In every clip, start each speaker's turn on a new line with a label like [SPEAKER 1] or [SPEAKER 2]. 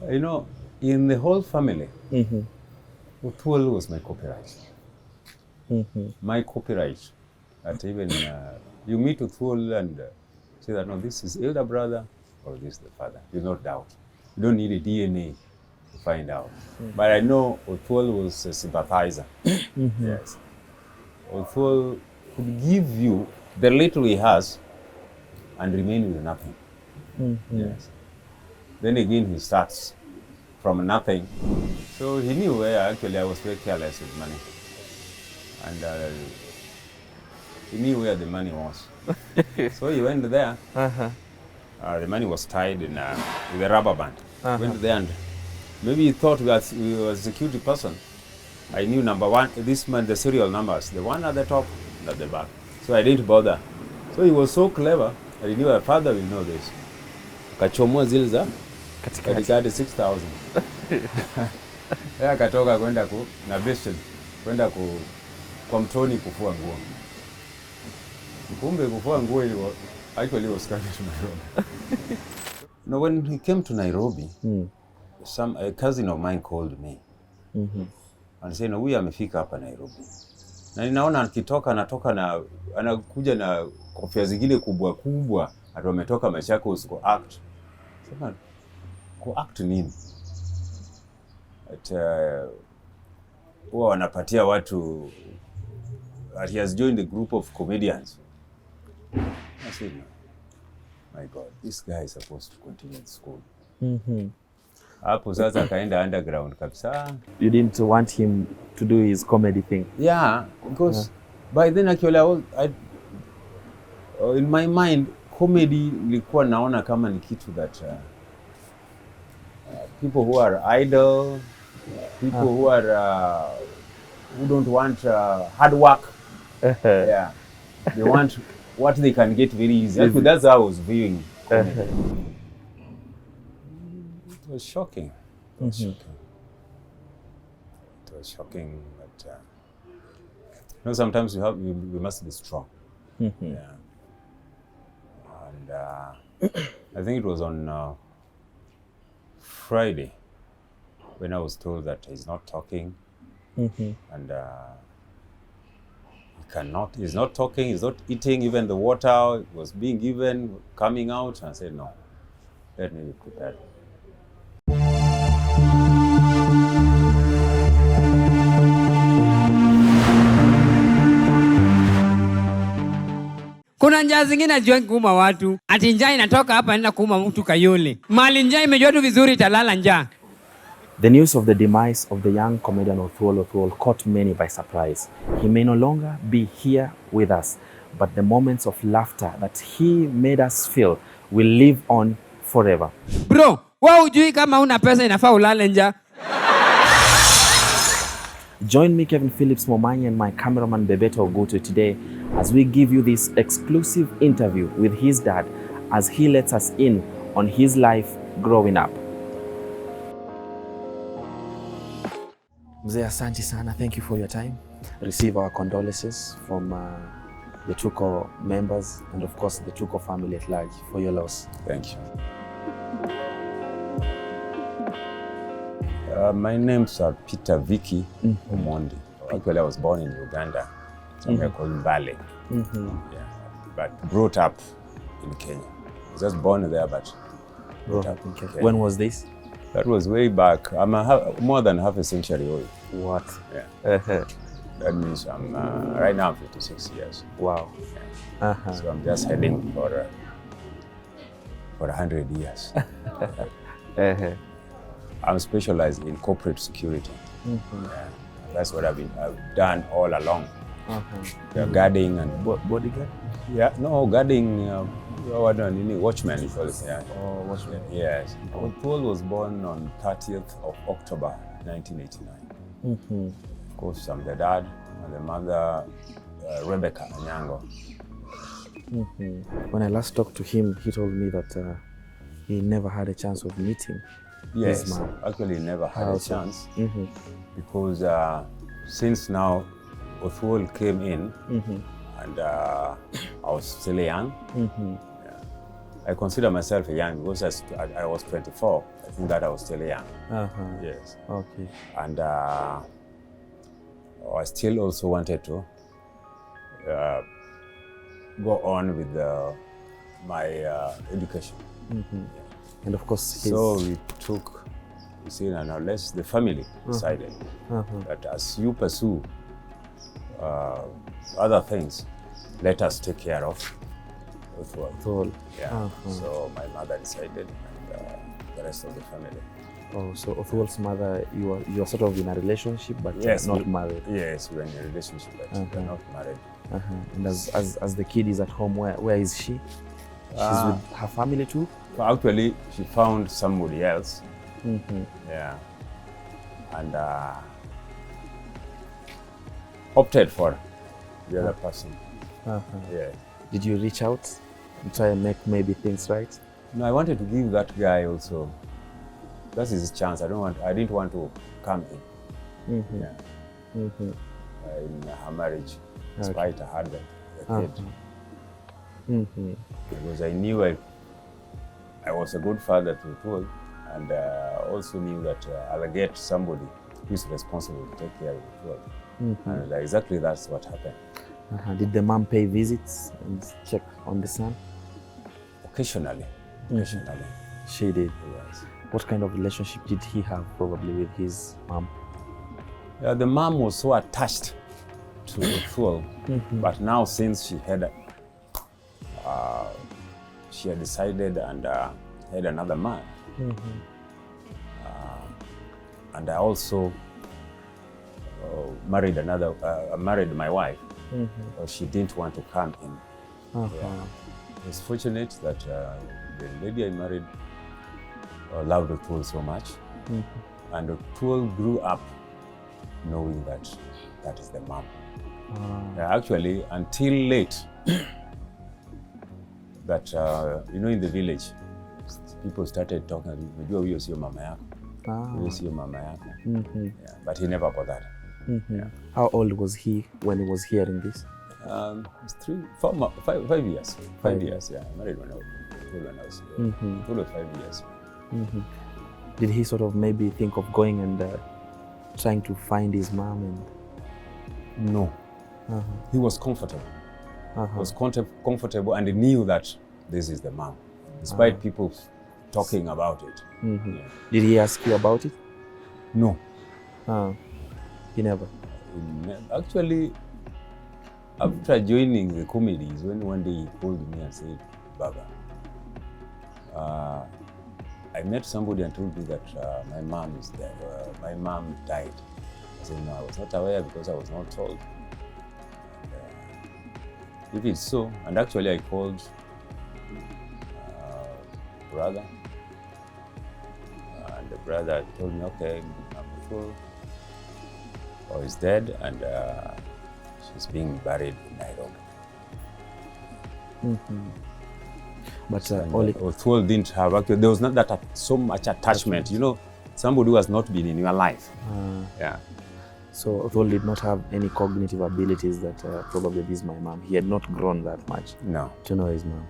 [SPEAKER 1] You know, in the whole family, Othuol was my copyright. My copyright. That even you meet Othuol and say that, no, this is elder brother or this is the father. You don't doubt. You don't need a DNA to find out. But I know Othuol was a sympathizer. Yes. Othuol could give you the little he has and remain with nothing. Yes. Then again, he starts from nothing. So he knew where actually I was very careless with money. And he knew where the money was. So he went there. The money was tied in with a rubber band. Went there and maybe he thought we were a security person. I knew number one, this man, the serial numbers, the one at the top, at the back. So I didn't bother. So he was so clever that he knew my father will know this. Kachomoa zile za katikati 6,000. Yeye akatoka kwenda na basin kwenda kwa mtoni kufua nguo. Kumbe kufua nguo hiyo actually was coming to Nairobi. Now when he came to Nairobi, a cousin of mine called me. And said, no, huyu amefika hapa Nairobi. Na ninaona akitoka anakuja na kofia zingine kubwa kubwa, ati wametoka Machakos ku act. Sema ku act nini? Huwa wanapatia watu that he has joined a group of comedians. I said, no. My God, this guy is supposed to continue school. Hapo sasa akaenda underground kabisa.
[SPEAKER 2] You didn't want him to do his comedy thing?
[SPEAKER 1] Yeah, because by then actually in my mind comedy nilikuwa naona kama ni kitu that people who are idle, people who are who don't want hard work. Yeah, they want what they can get very easy. Actually, that's how I was viewing comedy. It was shocking. It was shocking. It was shocking, but you know, sometimes we must be strong. Yeah. And I think it was on Friday when I was told that he's not talking, and he's not talking, he's not eating, even the water was being given, coming out, and I said, no, let me be prepared.
[SPEAKER 3] Kuna njaa zingine haziwahi kuuma watu. Ati njaa inatoka hapa inaenda kuuma mtu Kayole. Mali njaa imejua tu vizuri italala njaa.
[SPEAKER 2] The news of the demise of the young comedian Othuol Othuol caught many by surprise. He may no longer be here with us, but the moments of laughter that he made us feel will live on forever.
[SPEAKER 3] Bro, wewe hujui kama una pesa inafaa ulale njaa.
[SPEAKER 2] Join me, Kevin Phillips Momanyi, and my cameraman Bebeto Ogutu today as we give you this exclusive interview with his dad as he lets us in on his life growing up. Mzee, asante sana. Thank you for your time. Receive our condolences from the Tuko members and of course the Tuko family at large for your loss.
[SPEAKER 1] Thank you. My name's Peter Vicky Omondi. Actually, I was born in Uganda, somewhere called Mbale. Yeah, but brought up in Kenya. I was just born there, but brought up in Kenya.
[SPEAKER 2] When was this?
[SPEAKER 1] That was way back. I'm more than half a century old.
[SPEAKER 2] What?
[SPEAKER 1] Yeah. That means I'm right now I'm 56 years.
[SPEAKER 2] Wow.
[SPEAKER 1] Yeah. So I'm just heading for 100 years. I'm specialized in corporate security. Yeah. That's what I've done all along. Guarding and
[SPEAKER 2] bodyguard?
[SPEAKER 1] Yeah, no, guarding. Watchman, you call it. Yeah.
[SPEAKER 2] Oh, watchman.
[SPEAKER 1] Yes. Othuol was born on 30th of October 1989. Of course, I'm the dad, and the mother, Rebecca Anyango.
[SPEAKER 2] When I last talked to him, he told me that he never had a chance of meeting.
[SPEAKER 1] Yes, actually never had a chance because since now Othuol came in and I was still young. Yeah. I consider myself young because I was 24. I think that I was still young. Yes.
[SPEAKER 2] Okay.
[SPEAKER 1] And I still also wanted to go on with my education.
[SPEAKER 2] And of course,
[SPEAKER 1] so we took, you see, now unless the family decided that as you pursue other things, let us take care of
[SPEAKER 2] Othuol.
[SPEAKER 1] Yeah. So my mother decided, and the rest of the family.
[SPEAKER 2] Oh, so Othuol's mother, you are sort of in a relationship, but not married.
[SPEAKER 1] Yes, we are in a relationship, but we are not married.
[SPEAKER 2] And as the kid is at home, where is she? She's with her family too?
[SPEAKER 1] Well, actually, she found somebody else. Yeah. And opted for the other person. Yeah.
[SPEAKER 2] Did you reach out and try and make maybe things right?
[SPEAKER 1] No, I wanted to give that guy also. That's his chance. I didn't want to come in. Yeah. In her marriage, despite I had a kid. Because I knew I was a good father to Othuol, and also knew that I'll get somebody who's responsible to take care of Othuol. And exactly that's what happened.
[SPEAKER 2] Did the mom pay visits and check on the son?
[SPEAKER 1] Occasionally.
[SPEAKER 2] She did?
[SPEAKER 1] Yes.
[SPEAKER 2] What kind of relationship did he have probably with his mom?
[SPEAKER 1] Yeah, the mom was so attached to Othuol, but now since she had decided and had another man, and I also married my wife. She didn't want to come in. I was fortunate that the lady I married loved Othuol so much, and Othuol grew up knowing that that is the mom. Actually, until late, that in the village, people started talking. Maybe you see your mama yako. You see your mama yako. Yeah, but he never bothered. Yeah.
[SPEAKER 2] How old was he when he was hearing this?
[SPEAKER 1] 5 years. 5 years. Yeah, I married when I was 5 years.
[SPEAKER 2] Did he sort of maybe think of going and trying to find his mom? And
[SPEAKER 1] no, he was comfortable. He was comfortable and he knew that this is the mom, despite people talking about it. Yeah.
[SPEAKER 2] Did he ask you about it?
[SPEAKER 1] No.
[SPEAKER 2] He never?
[SPEAKER 1] Actually, after joining the comedy is when one day he called me and said, Baba, I met somebody and told me that my mom is dead. My mom died. I said, no, I was not aware because I was not told. If it's so, and actually I called brother, and the brother told me, okay, Othuol is dead and she's being buried in Nairobi.
[SPEAKER 2] But
[SPEAKER 1] Othuol didn't have, actually, there was not that so much attachment. You know, somebody who has not been in your life. Yeah.
[SPEAKER 2] So Othuol did not have any cognitive abilities that probably this is my mom. He had not grown that much to know his mom.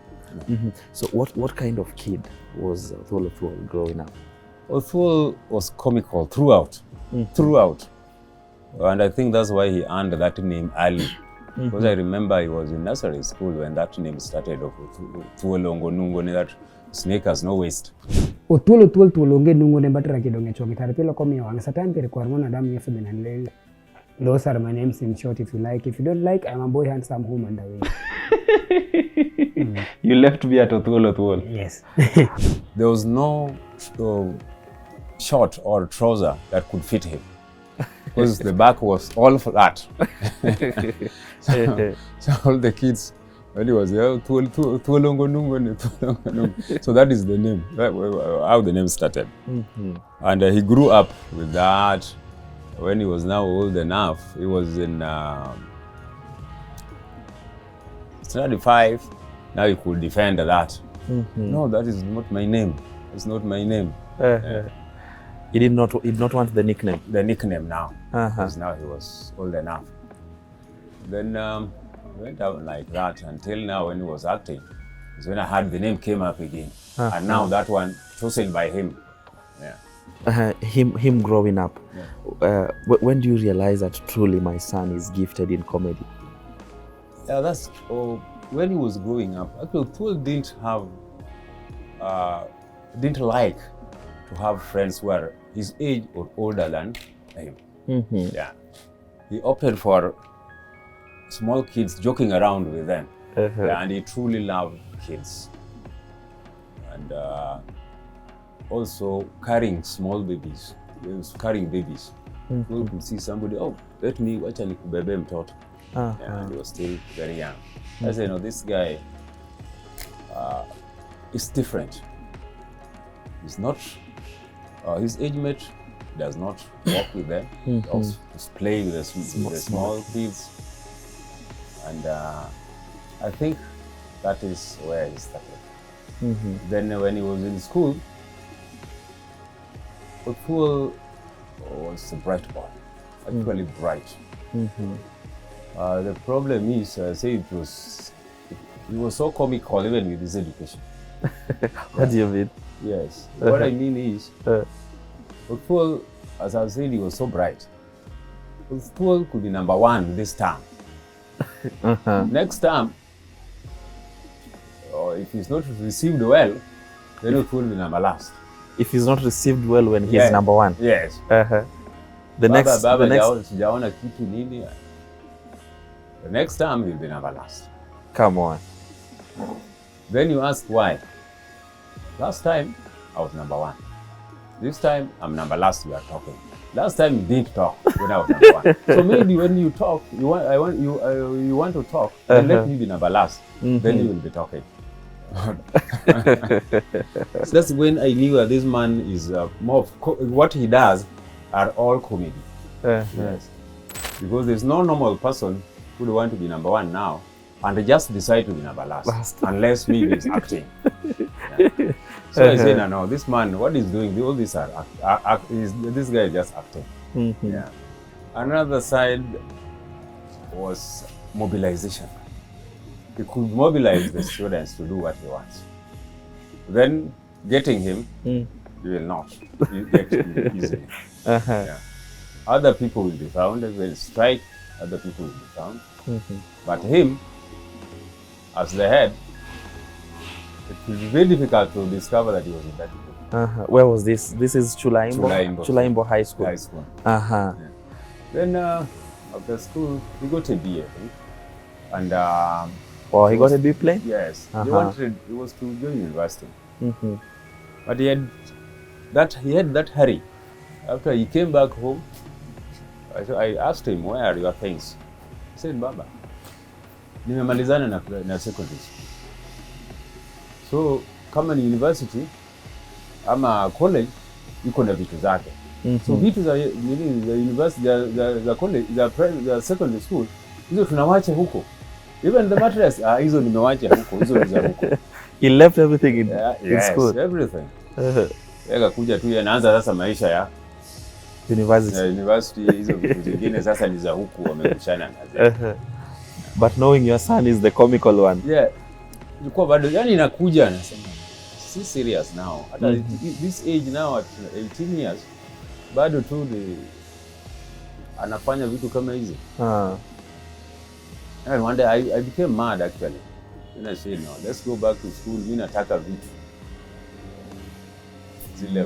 [SPEAKER 2] No. So what kind of kid was Othuol growing up?
[SPEAKER 1] Othuol was comical throughout. And I think that's why he earned that name early. Because I remember he was in nursery school when that name started of Othuol Nungo, that snake has no waist.
[SPEAKER 4] Othuol Othuol nungo ne batara kidonge chongi taripilo komi wang satan pere kwa mwana damu yesu benanle. Those are my names in short if you like. If you don't like, I'm a boy handsome home and away.
[SPEAKER 2] You left me at Othuol.
[SPEAKER 4] Yes.
[SPEAKER 1] There was no short or trouser that could fit him. Because the back was all flat. So all the kids, when he was there, so that is the name, how the name started. And he grew up with that. When he was now old enough, he was in 35. Now he could defend that. No, that is not my name. It's not my name.
[SPEAKER 2] He did not want the nickname.
[SPEAKER 1] The nickname now, because now he was old enough. Then went out like that until now when he was acting. is when I heard the name came up again. And now that one chosen by him. Yeah.
[SPEAKER 2] Him growing up.
[SPEAKER 1] Yeah.
[SPEAKER 2] When do you realize that truly my son is gifted in comedy?
[SPEAKER 1] Yeah, that's when he was growing up. Actually, Othuol didn't like to have friends who are his age or older than him. Yeah, he opted for small kids, joking around with them. Yeah, and he truly loved kids, and also carrying small babies. He was carrying babies. You could see somebody, let me wacha nikubebe mtoto. Yeah, and he was still very young. I said, this guy is different. He's not his age mate, does not walk with them. He also play with the small kids. And I think that is where he started. Then when he was in school, Othuol was a bright boy, actually bright. The problem is, I say he was so comical even with his education.
[SPEAKER 2] What do you mean?
[SPEAKER 1] Yes. What I mean is, Othuol, as I said, he was so bright. Othuol could be number 1 this term. Next term, or if he's not received well, then Othuol will be number last.
[SPEAKER 2] If he's not received well when he's number 1?
[SPEAKER 1] Yes.
[SPEAKER 2] The next
[SPEAKER 1] sijaona kitu nini. The next time he'll be number last.
[SPEAKER 2] Come on.
[SPEAKER 1] Then you ask why. Last time I was number 1. This time I'm number last. We are talking. Last time you didn't talk when I was number 1. So maybe when you talk, you want to talk, then let me be number last. Then you will be talking. So that's when I knew that this man is more of what he does are all comedy. Yes. Because there's no normal person who would want to be number 1 now and they just decide to be number last. Unless maybe he's acting. Yeah. So I say, no, this man, what he's doing, all these are this guy is just acting. Yeah. Another side was mobilization. He could mobilize the students to do what he wants. Then getting him, you will not get him easily. Yeah. Other people will be found, they will strike, other people will be found. But him, as the head, it will be very difficult to discover that he was in that group.
[SPEAKER 2] Where was this? This is Chulaimbo? Chulaimbo High School.
[SPEAKER 1] High school. Yeah. Then after school, he got a B, I think. And
[SPEAKER 2] he got a B plane?
[SPEAKER 1] Yes. He was to join university. But he had that hurry. After he came back home, I asked him, where are your things? He said, Baba, nimemalizana na secondary school. So kama ni university ama college iko na vitu zake. So vitu za university za college za secondary school hizo tunawacha huko. Even the mattress hizo nimewacha huko, hizo ni za huko.
[SPEAKER 2] He left everything in school.
[SPEAKER 1] Yes, everything. Yeye kuja tu anaanza sasa maisha ya university hizo vitu zingine sasa ni za huku wamekushana na
[SPEAKER 2] But knowing your son is the comical one.
[SPEAKER 1] Yeah. Ilikuwa bado yani inakuja anasema si serious now. Hata this age now at 18 years bado tu anafanya vitu kama hizo. And one day I became mad actually. Then I said no, let's go back to school. Mimi nataka vitu zile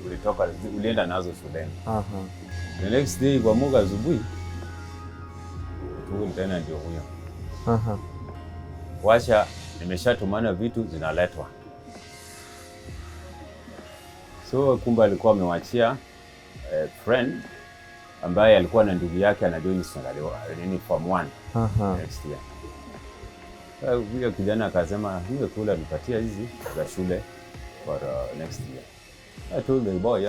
[SPEAKER 1] ulitoka ulienda nazo shuleni. The next day kwa muga asubuhi tu tena ndio huyo. Washa nimeshatumana vitu zinaletwa. So kumbe alikuwa amewachia friend ambaye alikuwa na ndugu yake anajoin form 1 next year. Huyo kijana akasema hiyo kula nipatia hizi za shule for next year. I told the boy,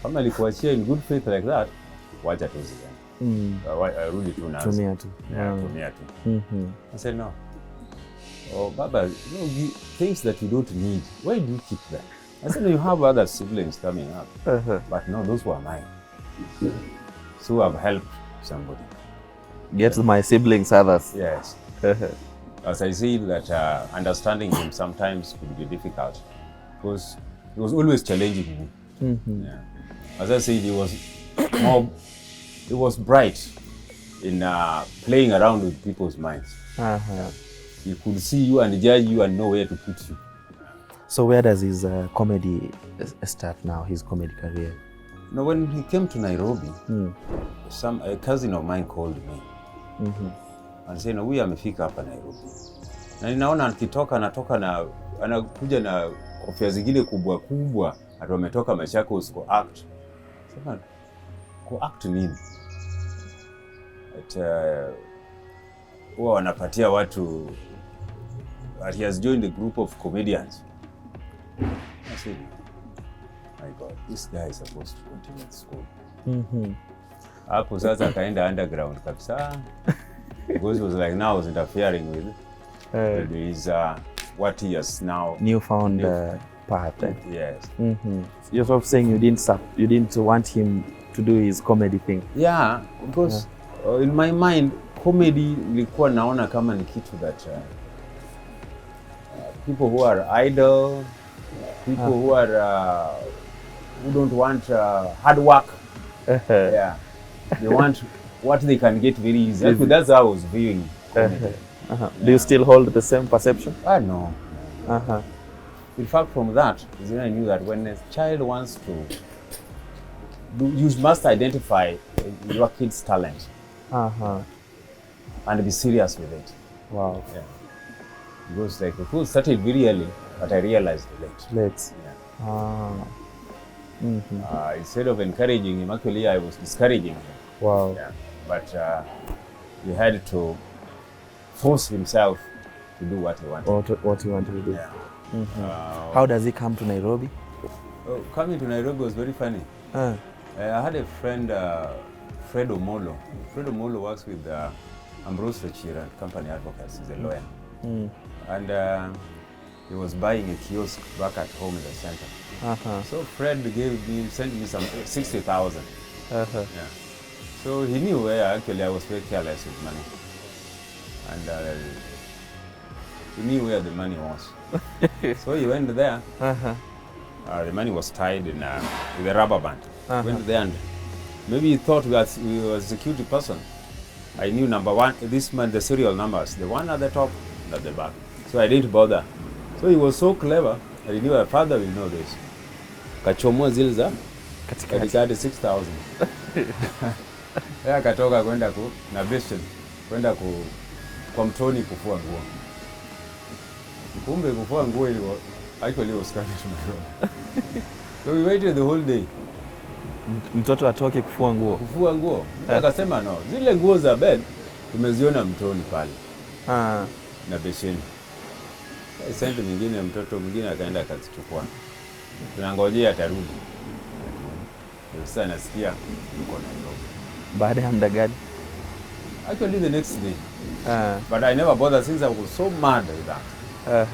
[SPEAKER 1] kama alikuachia in good faith like that, wacha tu zile. Rudi tu nazo.
[SPEAKER 2] Tumia tu.
[SPEAKER 1] Tumia tu. I said no. Oh, Baba, things that you don't need, why do you keep them? I said, no, you have other siblings coming up. But no, those were mine. So I've helped somebody.
[SPEAKER 2] Get my siblings others.
[SPEAKER 1] Yes. as I say that understanding him sometimes could be difficult because he was always challenging me. Yeah. As I said, he was bright in playing around with people's minds. He could see you and judge you and know where to put you.
[SPEAKER 2] So where does his comedy start now, his comedy career?
[SPEAKER 1] You know, when he came to Nairobi, a cousin of mine called me and said, huyu amefika hapa Nairobi. Na ninaona akitoka anakuja na kofia zingine kubwa kubwa, ati wametoka Machakos ku act. Sema, ku act nini? Huwa wanapatia watu, he has joined a group of comedians. I said, my God, this guy is supposed to continue school. Hapo sasa akaenda underground kabisa. Because it was like now I was interfering with his what he has now
[SPEAKER 2] newfound path.
[SPEAKER 1] Yes.
[SPEAKER 2] You're sort of saying you didn't want him to do his comedy thing.
[SPEAKER 1] Yeah, because in my mind comedy nilikuwa naona kama ni kitu that people who are idle, people who don't want hard work. Yeah, they want what they can get very easy. That's how I was viewing comedy.
[SPEAKER 2] Do you still hold the same perception?
[SPEAKER 1] No. In fact, from that, I knew that when a child wants to you must identify your kid's talent and be serious with it.
[SPEAKER 2] Wow.
[SPEAKER 1] Yeah. Because like the school started very early, but I realized late. Yeah. Instead of encouraging him, actually I was discouraging him.
[SPEAKER 2] Wow.
[SPEAKER 1] Yeah. But he had to force himself to do what he wanted.
[SPEAKER 2] What he wanted to do.
[SPEAKER 1] Yeah.
[SPEAKER 2] How does he come to Nairobi?
[SPEAKER 1] Coming to Nairobi was very funny. I had a friend, Fred Omolo. Fred Omolo works with Ambrose Rechira and Company Advocates. He's a lawyer. And he was buying a kiosk back at home in the center. So Fred sent me some 60,000. Yeah. So he knew where actually I was very careless with money. And he knew where the money was. So he went there. The money was tied in with a rubber band. Went there and maybe he thought we were a security person. I knew number one, this man, the serial numbers, the one at the top, at the back. So I didn't bother. So he was so clever, I knew my father will know this. Kachomoa zile za katikati 6,000. Yeye akatoka kwenda na bastion kwenda kwa mtoni kufua nguo. Kumbe kufua nguo ilikuwa actually was coming to my room. So we waited the whole day.
[SPEAKER 2] Mtoto atoke kufua nguo.
[SPEAKER 1] Kufua nguo. Akasema no, zile nguo za bed tumeziona mtoni pale. Na besheni. Sasa mwingine mtoto mwingine akaenda akazichukua. Tunangojea atarudi. Sasa nasikia yuko Nairobi.
[SPEAKER 2] Baada ya muda gani?
[SPEAKER 1] Actually the next day. But I never bothered since I was so mad with that. I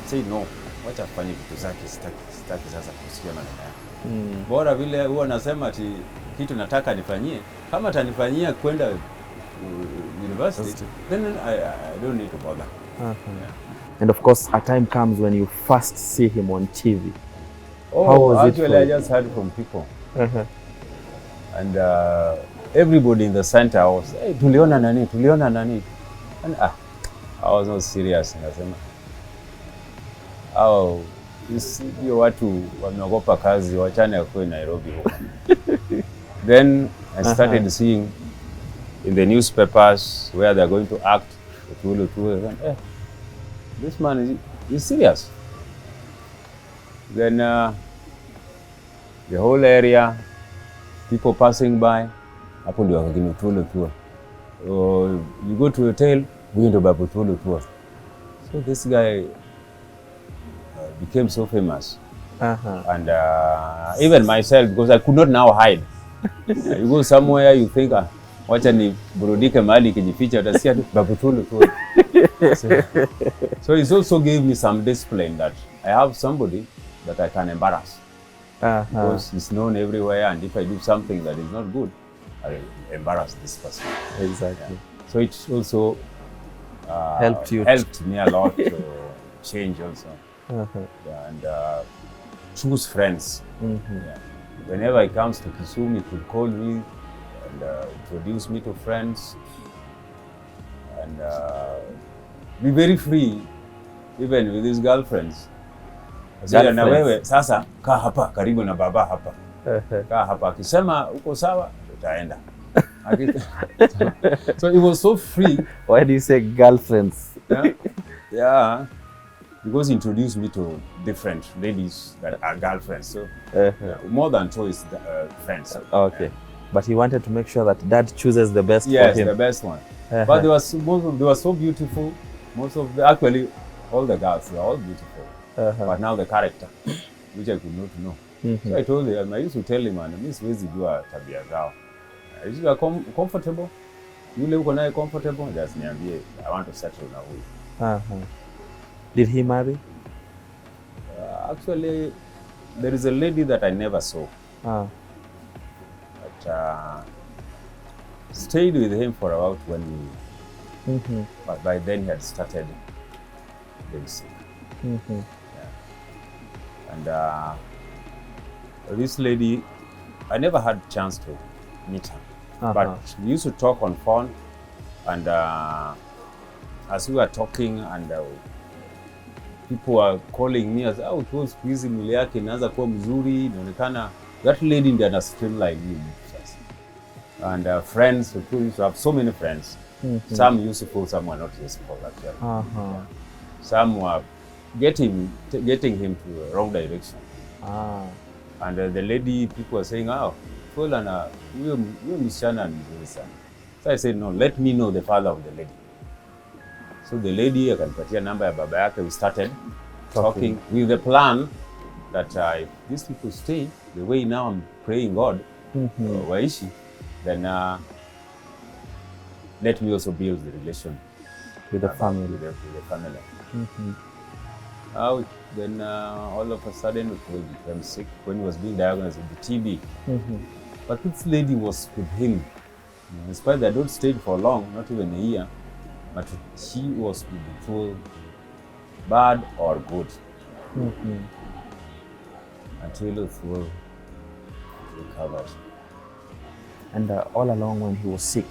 [SPEAKER 1] said no, wacha afanye vitu zake, sitaki sasa kusikia maneno yake. Bora vile huwa nasema ati kitu nataka nifanyie, kama atanifanyia kwenda university, then I don't need to bother. Yeah.
[SPEAKER 2] And of course, a time comes when you first see him on TV.
[SPEAKER 1] How was actually, I just heard from people. And everybody in the center was, hey, tuliona nani. And I was not serious. Nasema, hiyo watu wameogopa kazi, wachane kwa Nairobi huko. Then I started seeing in the newspapers where they're going to act. Othuol Othuol. This man is serious. Then the whole area, people passing by, hapo ndio wakagini Othuol Othuol. You go to a hotel, we into Othuol Othuol. So this guy became so famous. And even myself, because I could not now hide. You go somewhere, you think, wacha ni burudike mahali kijificha, utasikia tu Othuol Othuol. So it also gave me some discipline that I have somebody that I can embarrass. Because he's known everywhere, and if I do something that is not good, I will embarrass this person.
[SPEAKER 2] Exactly.
[SPEAKER 1] Yeah. So it also
[SPEAKER 2] helped
[SPEAKER 1] me a lot to change also. Yeah, and choose friends. Yeah. Whenever he comes to Kisumu, he could call me and introduce me to friends and be very free, even with his girlfriends. Na wewe sasa kaa hapa karibu na baba hapa. Kaa hapa, akisema uko sawa utaenda. So it was so free.
[SPEAKER 2] Why do you say girlfriends?
[SPEAKER 1] Yeah, because he introduced me to different ladies that are girlfriends. So more than choice, friends.
[SPEAKER 2] Okay, but he wanted to make sure that dad chooses the best for him.
[SPEAKER 1] Yes, the best one. But they were so beautiful. Actually, all the girls, they are all beautiful. But now the character, which I could not know. So I told him, I used to tell him, and mimi siwezi jua tabia zao. Is you comfortable? Yule uko naye comfortable? Just niambie, I want to settle na huyu.
[SPEAKER 2] Did he marry?
[SPEAKER 1] Actually, there is a lady that I never saw. But stayed with him for about 1 year. But by then he had started being sick. Yeah. And this lady, I never had a chance to meet her. But we used to talk on phone, and as we were talking, and people were calling me as, oh, Othuol siku hizi mwili yake inaanza kuwa mzuri, inaonekana that lady ndiye ana streamline me. And friends, Othuol used to have so many friends. Some useful, some were not useful actually. Some were getting him to the wrong direction. And the lady, people were saying, oh, Othuol ana huyo msichana ni mzuri sana. So I said, no, let me know the father of the lady. So the lady akanipatia namba ya baba yake. We started talking with the plan that if these people stay the way now I'm praying God, waishi, then let me also build the relation
[SPEAKER 2] with the family.
[SPEAKER 1] With the family. Then all of a sudden Othuol became sick when he was being diagnosed with the TB. But this lady was with him. Despite that, I don't stayed for long, not even a year. But she was with Othuol, bad or good, until Othuol recovered.
[SPEAKER 2] And all along when he was sick,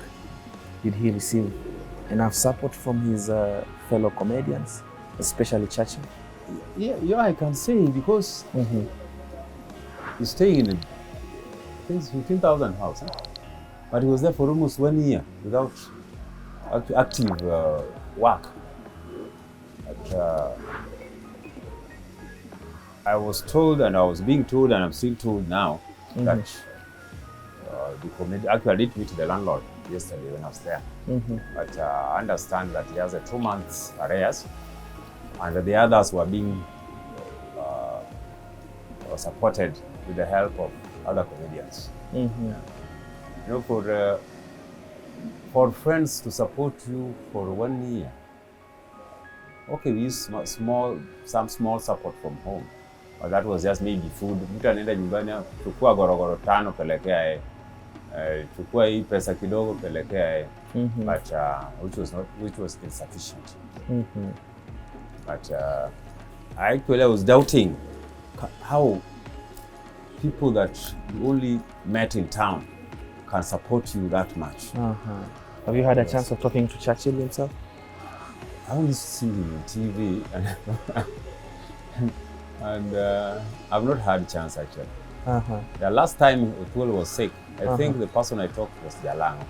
[SPEAKER 2] did he receive enough support from his fellow comedians, especially Churchill?
[SPEAKER 1] Yeah, I can say, because he's staying in a 15,000 house, but he was there for almost 1 year without active work. But, I was told, and I was being told, and I'm still told now, that the comedy, actually I did meet the landlord yesterday when I was there, but I understand that he has a 2 months arrears, and the others were being supported with the help of other comedians. You know, for friends to support you for 1 year, okay, we use some small support from home, but that was just maybe food. Mtu anaenda nyumbani, chukua gorogoro 5 pelekea chukua hii pesa kidogo pelekea but which was insufficient. But I was doubting how people that you only met in town can support you that much.
[SPEAKER 2] Have you had a chance of talking to Churchill himself?
[SPEAKER 1] I only see him on TV, and I've not had a chance actually. The last time Othuol was sick, I think the person I talked was Jalango,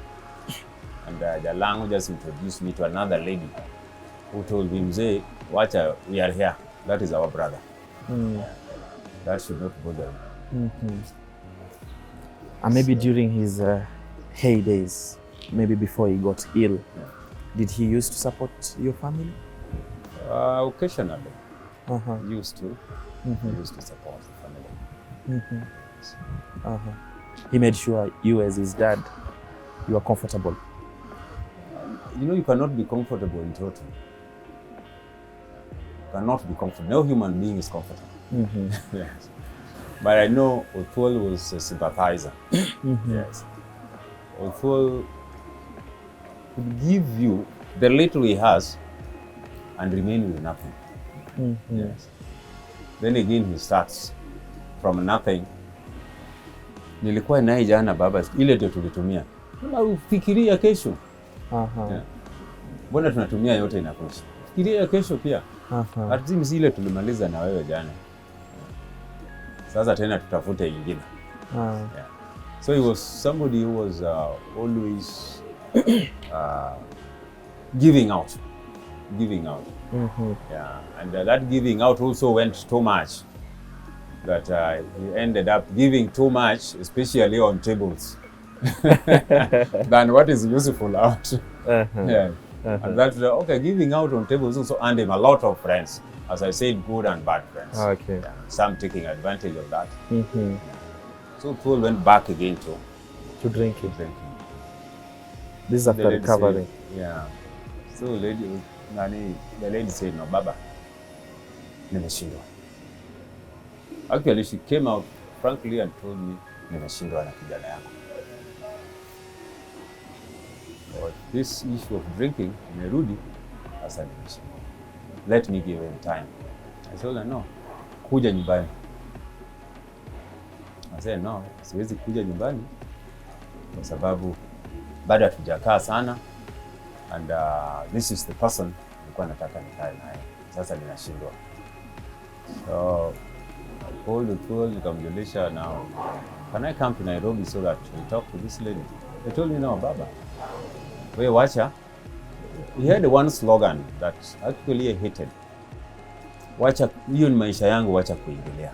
[SPEAKER 1] and Jalango just introduced me to another lady who told me, "Mzee, wacha, we are here. That is our brother. That should not bother him."
[SPEAKER 2] And maybe during his heydays, maybe before he got ill, did he used to support your family?
[SPEAKER 1] Occasionally, he used to. He used to support the family.
[SPEAKER 2] He made sure you, as his dad, you are comfortable.
[SPEAKER 1] You know, you cannot be comfortable in total. You cannot be comfortable. No human being is comfortable. Yes. But I know Othuol was a sympathizer. Yes. Othuol could give you the little he has and remain with nothing. Yes. Then again he starts from nothing. Nilikuwa naye jana baba, ile ndio tulitumia. Ufikiria kesho. Yeah. Mbona tunatumia yote inakosha? Fikiria kesho pia. At least ile tulimaliza na wewe jana. Sasa tena tutafute ingine. Yeah. So he was somebody who was always giving out. Yeah, and that giving out also went too much that he ended up giving too much, especially on tables, than what is useful out. Yeah. And that okay, giving out on tables also earned him a lot of friends, as I said, good and bad friends.
[SPEAKER 2] Okay.
[SPEAKER 1] Yeah. Some taking advantage of that. So Othuol went back again to
[SPEAKER 2] drinking. This is after recovery.
[SPEAKER 1] Yeah. So the lady said, no, baba, nimeshindwa. Actually, she came out frankly and told me, nimeshindwa na kijana yako. This issue of drinking, imerudi, sasa nimeshindwa. Let me give him time. I told her, no, kuja nyumbani. I said, no, siwezi kuja nyumbani kwa sababu bado hatujakaa sana, and this is the person nilikuwa nataka nikae naye. Sasa ninashindwa. So I called Othuol, nikamjulisha, now can I come to Nairobi so that we talk to this lady? They told me, no, baba, we wacha. He had one slogan that actually I hated. Wacha, hiyo ni maisha yangu, wacha kuingilia.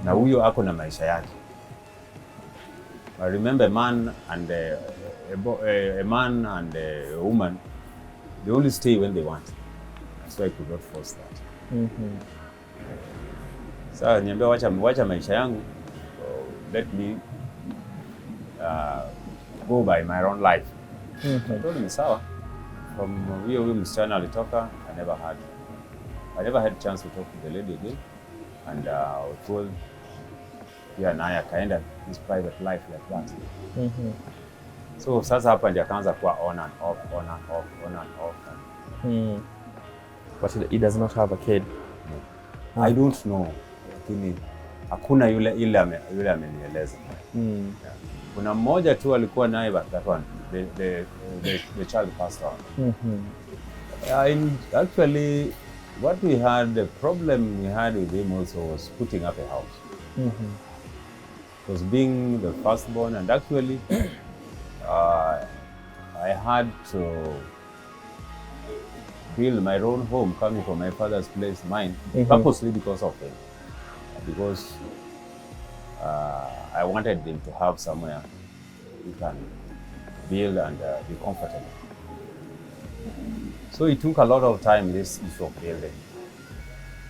[SPEAKER 1] Na huyo ako na maisha yake. I remember a man and a man and a woman, they only stay when they want. So I could not force that. So niambia wacha maisha yangu, let me go by my own life. I told him sawa. From huyo msichana alitoka, I never had chance to talk to the lady again. And Othuol pia naye akaenda his private life like that. So sasa hapa ndio akaanza kuwa on and off.
[SPEAKER 2] But he does not have a kid.
[SPEAKER 1] I don't know. Lakini hakuna yule amenieleza. Yeah. Kuna mmoja tu alikuwa naye, but that one the child passed on. Actually, what we had, the problem we had with him also was putting up a house. Was being the firstborn, and actually I had to build my own home coming from my father's place, mine, purposely because of him. Because I wanted him to have somewhere he can build and be comfortable. So it took a lot of time, this issue of building.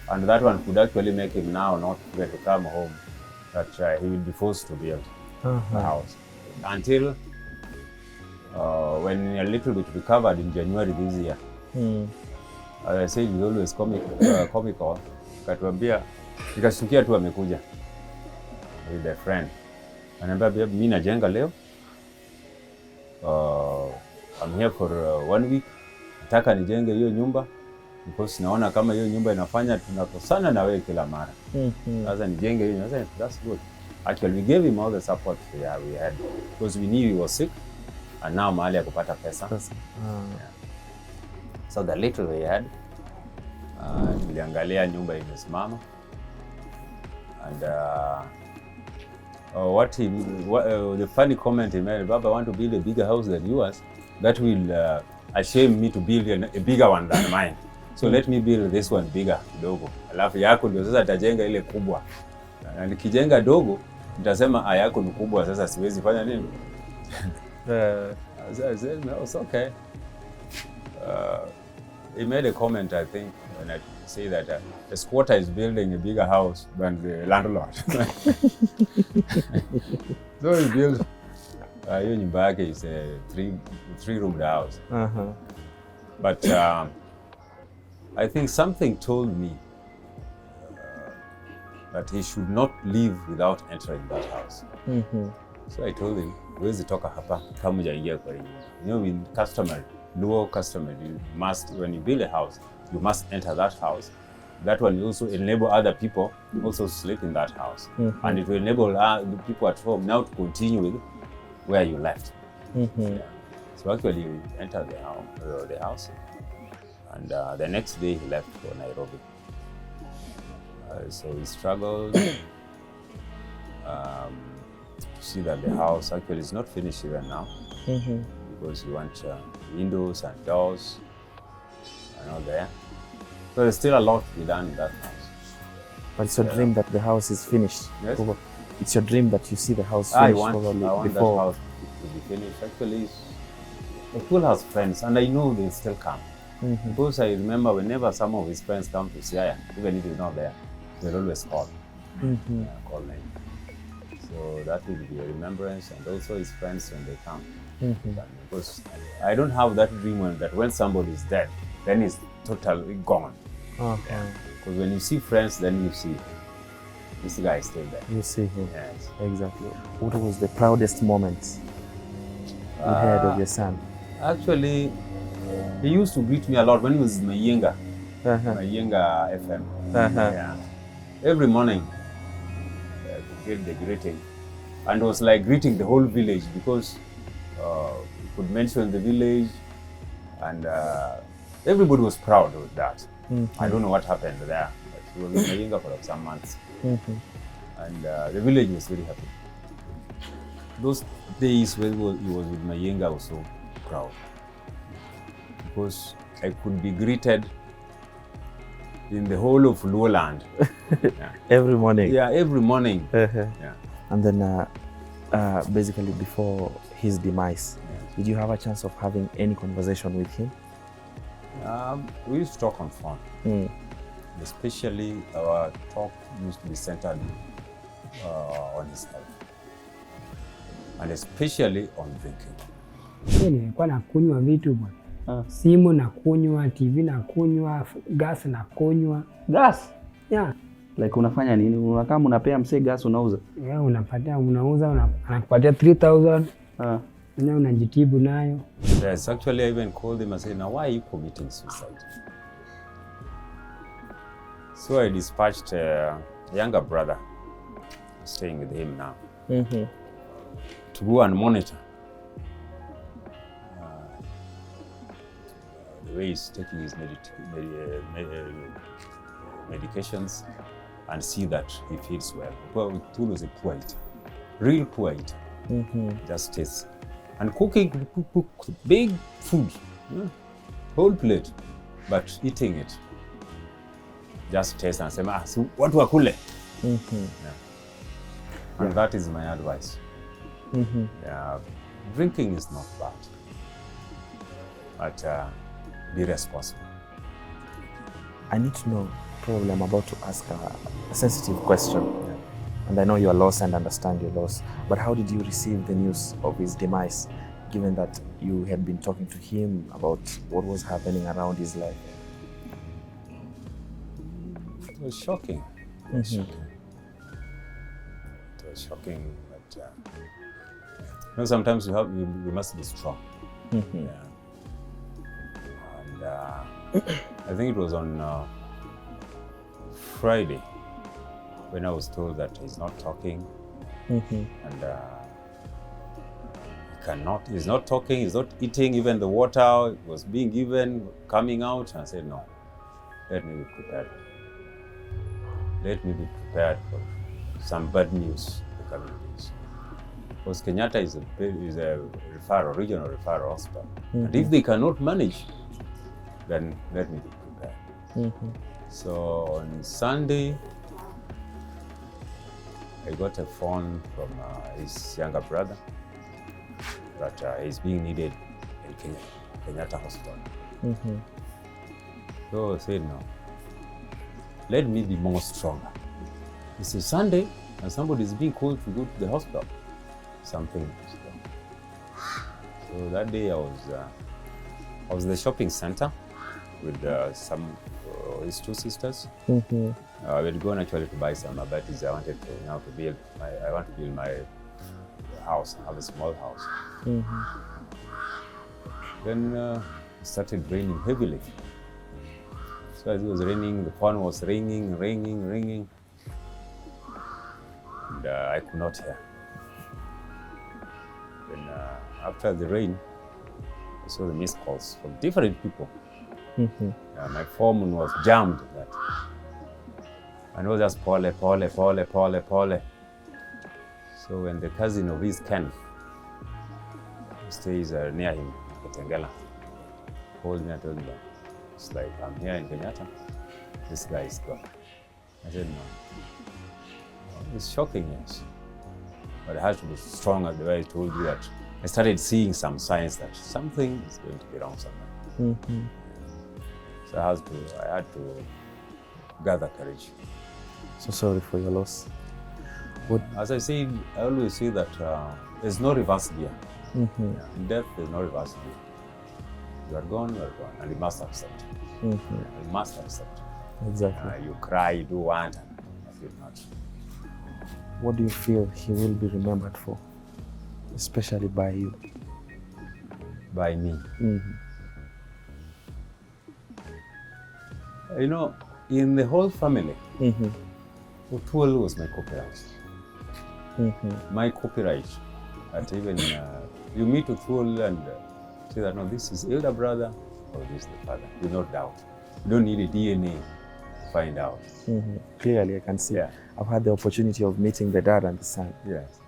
[SPEAKER 1] And that one could actually make him now not get to come home, that he will be forced to build a house. Until when a little bit recovered in January this year. As I said, he's always comical. Katuambia, nikashtukia tu amekuja with a friend. Ananiambia, mimi najenga leo. I'm here for 1 week. Nataka nijenge hiyo nyumba because naona kama hiyo nyumba inafanya tunakosana na wewe kila mara. Sasa nijenge hiyo nyumba. That's good. Actually, we gave him all the support we had because we knew he was sick and now mahali ya kupata pesa. Yeah. So the little we had, niliangalia nyumba imesimama, and the funny comment he made, Baba, I want to build a bigger house than yours. That will ashame me to build a bigger one than mine. So let me build this one bigger kidogo. Alafu yako ndio sasa tajenga ile kubwa. Na nikijenga dogo nitasema yako ni kubwa, sasa siwezi fanya nini? I said, no, it's okay. He made a comment, I think, when I say that the squatter is building a bigger house than the landlord. So he built hiyo nyumba yake is a three-roomed house. But I think something told me that he should not leave without entering that house. So I told him, huwezi toka hapa kama hujaingia kwa nyumba. You know, in customary, Luo customary, you must, when you build a house, you must enter that house. That will also enable other people also sleep in that house. And it will enable the people at home now to continue with where you left. Yeah. So actually we entered the house and the next day he left for Nairobi. So we struggled to see that the house actually is not finished even now, because we want windows and doors and all there. So there's still a lot to be done in that house.
[SPEAKER 2] But it's your dream that the house is finished.
[SPEAKER 1] Yes.
[SPEAKER 2] It's your dream that you see the house
[SPEAKER 1] I
[SPEAKER 2] finished
[SPEAKER 1] want
[SPEAKER 2] before.
[SPEAKER 1] that house to be finished. Actually, Othuol has friends, and I know they'll still come. Because I remember whenever some of his friends come to Siaya, even if he's not there, they'll always call. Call me. So that will be a remembrance, and also his friends when they come. Because I don't have that dream that when somebody is dead, then it's totally gone. Because when you see friends, then you see this guy is still there.
[SPEAKER 2] You see him.
[SPEAKER 1] Yes.
[SPEAKER 2] Exactly. What was the proudest moment you had of your son?
[SPEAKER 1] Actually, he used to greet me a lot when he was in Mayenga, Mayenga FM. Yeah. Every morning, I could get the greeting. And it was like greeting the whole village, because he could mention the village, and everybody was proud of that. I don't know what happened there, but he was in Mayenga for some months. And the village was very happy. Those days when he was with Mayenga, I was so proud, because I could be greeted in the whole of Luo land.
[SPEAKER 2] Every morning?
[SPEAKER 1] Yeah, every morning. Yeah.
[SPEAKER 2] And then basically before his demise, did you have a chance of having any conversation with him?
[SPEAKER 1] We used to talk on phone. Especially our talk used to be centered on his health, and especially on drinking.
[SPEAKER 4] Nilikuwa nakunywa vitu bwana. Simu nakunywa, TV nakunywa, gas nakunywa.
[SPEAKER 2] Gas?
[SPEAKER 4] Yeah.
[SPEAKER 2] Like unafanya nini? Unakaa unapea msee gas unauza?
[SPEAKER 4] Yeah, unauza, anakupatia 3,000. Na unajitibu nayo.
[SPEAKER 1] Yes, actually I even called him and said, now why are you committing suicide? So I dispatched a younger brother, staying with him now, to go and monitor the way he's taking his medications, and see that he feels well. Othuol was a poor eater, real poor eater. Just tastes. And cooking, cook big food, whole plate, but eating it, just taste and say, so what wakule? And that is my advice. Yeah, drinking is not bad, but be responsible.
[SPEAKER 2] I need to know, probably I'm about to ask a sensitive question. And I know you are lost and understand your loss, but how did you receive the news of his demise, given that you had been talking to him about what was happening around his life?
[SPEAKER 1] It was shocking. It was shocking. It was shocking, but sometimes we must be strong. Yeah. And I think it was on Friday when I was told that he's not talking, and he's not talking, he's not eating, even the water was being given, coming out, and I said, no, let me be prepared. Let me be prepared for some bad news in the coming days. Because Kenyatta is a regional referral hospital. And if they cannot manage, then let me be prepared. So on Sunday, I got a phone from his younger brother that he's being needed in Kenyatta Hospital. So I said, no, let me be more stronger. This is Sunday and somebody is being called to go to the hospital. Something is wrong. So that day I was in the shopping center with some his two sisters. We had gone actually to buy some abatis. I want to build my house. I have a small house. Then it started raining heavily. So as it was raining, the phone was ringing. And I could not hear. Then after the rain, I saw the missed calls from different people. My phone was jammed. And it was just Pole. So when the cousin of his Ken, who stays near him, Tengela, called me and told me, it's like, I'm here in Kenyatta, this guy is gone. I said, no. It's shocking, yes. But I had to be strong at the way I told you that. I started seeing some signs that something is going to be wrong somewhere. So I had to gather courage.
[SPEAKER 2] So sorry for your loss.
[SPEAKER 1] As I said, I always say that there's no reverse gear. In death, there's no reverse gear. You are gone, and you must accept. You must accept.
[SPEAKER 2] Exactly.
[SPEAKER 1] You cry, you do want, and I feel not.
[SPEAKER 2] What do you feel he will be remembered for, especially by you?
[SPEAKER 1] By me. You know, in the whole family, Othuol was my copyright. My copyright. That even you meet Othuol and say that, no, this is elder brother or this is the father. Do not doubt. You don't need a DNA to find out.
[SPEAKER 2] Clearly, I can see.
[SPEAKER 1] Yeah.
[SPEAKER 2] I've had the opportunity of meeting the dad and the son.
[SPEAKER 1] Yes.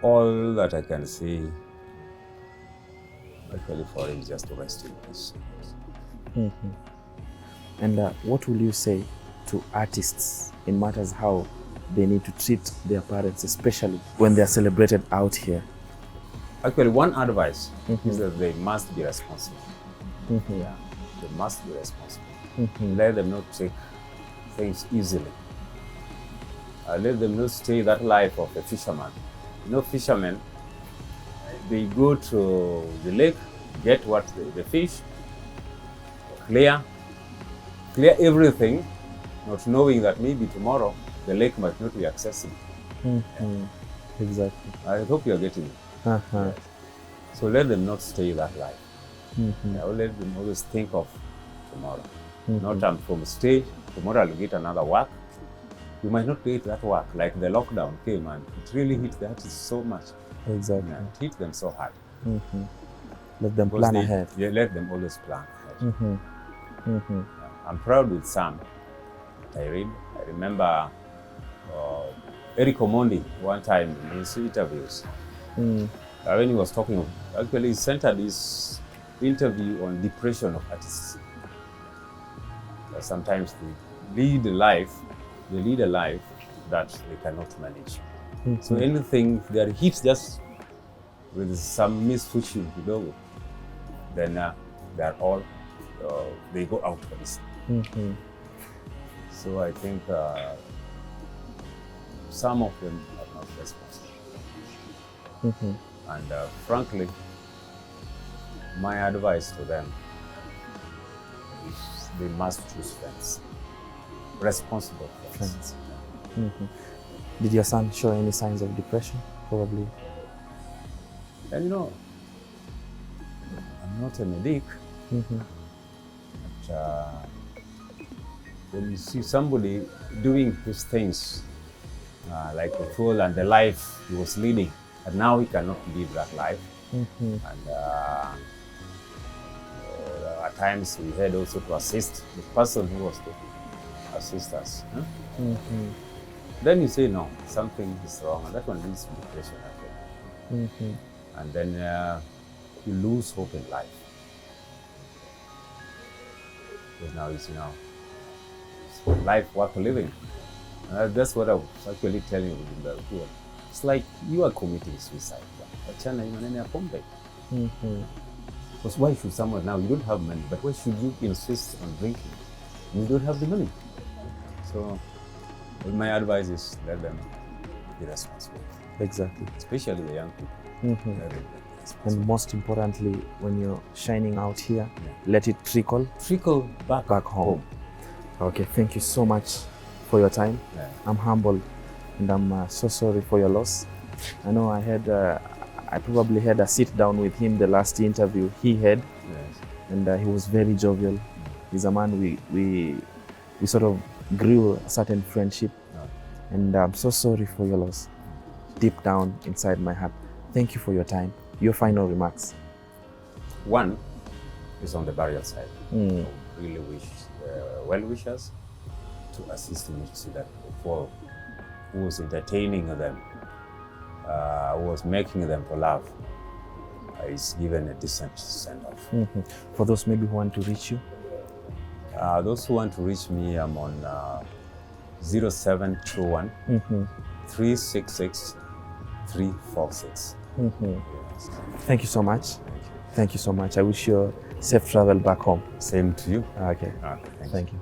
[SPEAKER 1] All that I can say, actually, for him is just to rest in peace.
[SPEAKER 2] And what will you say to artists in matters how they need to treat their parents, especially when they are celebrated out here?
[SPEAKER 1] Actually, one advice is that they must be responsible. Yeah, they must be responsible. Let them not take things easily. Let them not stay that life of a fisherman. You know, fishermen, they go to the lake, get what the fish, clear everything, not knowing that maybe tomorrow the lake might not be accessible.
[SPEAKER 2] Exactly.
[SPEAKER 1] I hope you are getting it. So let them not stay that life. Let them always think of tomorrow. Not I'm from stage, tomorrow I'll get another work. You might not get that work, like the lockdown came and it really hit the artists so much.
[SPEAKER 2] Exactly.
[SPEAKER 1] Yeah, it hit them so hard.
[SPEAKER 2] Let them plan ahead.
[SPEAKER 1] Yeah, let them always plan ahead. I'm proud with Sam. I remember Eric Omondi one time in his interviews. When he was talking, actually he centered his interview on depression of artists. Sometimes they lead a life that they cannot manage. So anything that hits just with some misfortune, then they're all they go out for this. So I think some of them are not responsible. And frankly, my advice to them is they must choose friends, responsible friends.
[SPEAKER 2] Did your son show any signs of depression? Probably.
[SPEAKER 1] And you know, I'm not a medic, but when you see somebody doing his things like Othuol and the life he was leading, and now he cannot live that life. And at times we had also to assist the person who was to assist us. Then you say, no, something is wrong, and that one leads to depression, I think. And then you lose hope in life. Because now you see, now, it's life worth living. That's what I was actually telling you in the Othuol. It's like you are committing suicide. Because why should someone now, you don't have money, but why should you insist on drinking? You don't have the money. So my advice is let them be responsible.
[SPEAKER 2] Exactly.
[SPEAKER 1] Especially the young people.
[SPEAKER 2] And most importantly, when you're shining out here, let it trickle back home. Okay, thank you so much for your time. I'm humbled and I'm so sorry for your loss. I know I probably had a sit down with him the last interview he had,
[SPEAKER 1] Yes.
[SPEAKER 2] and he was very jovial. He's a man we sort of grew a certain friendship, and I'm so sorry for your loss, deep down inside my heart. Thank you for your time. Your final remarks.
[SPEAKER 1] One is on the burial side.
[SPEAKER 2] Mm.
[SPEAKER 1] I really wish well-wishers to assist me to see that Othuol, who was entertaining them, who was making them to laugh, is given a decent send-off.
[SPEAKER 2] Mm-hmm. For those maybe who want to reach you,
[SPEAKER 1] Those who want to reach me, I'm on 0721 366 346. Yes.
[SPEAKER 2] thank you so much.
[SPEAKER 1] Thank you.
[SPEAKER 2] Thank you so much. I wish you safe travel back home.
[SPEAKER 1] Same to you.
[SPEAKER 2] Okay.
[SPEAKER 1] Okay,
[SPEAKER 2] Thank you.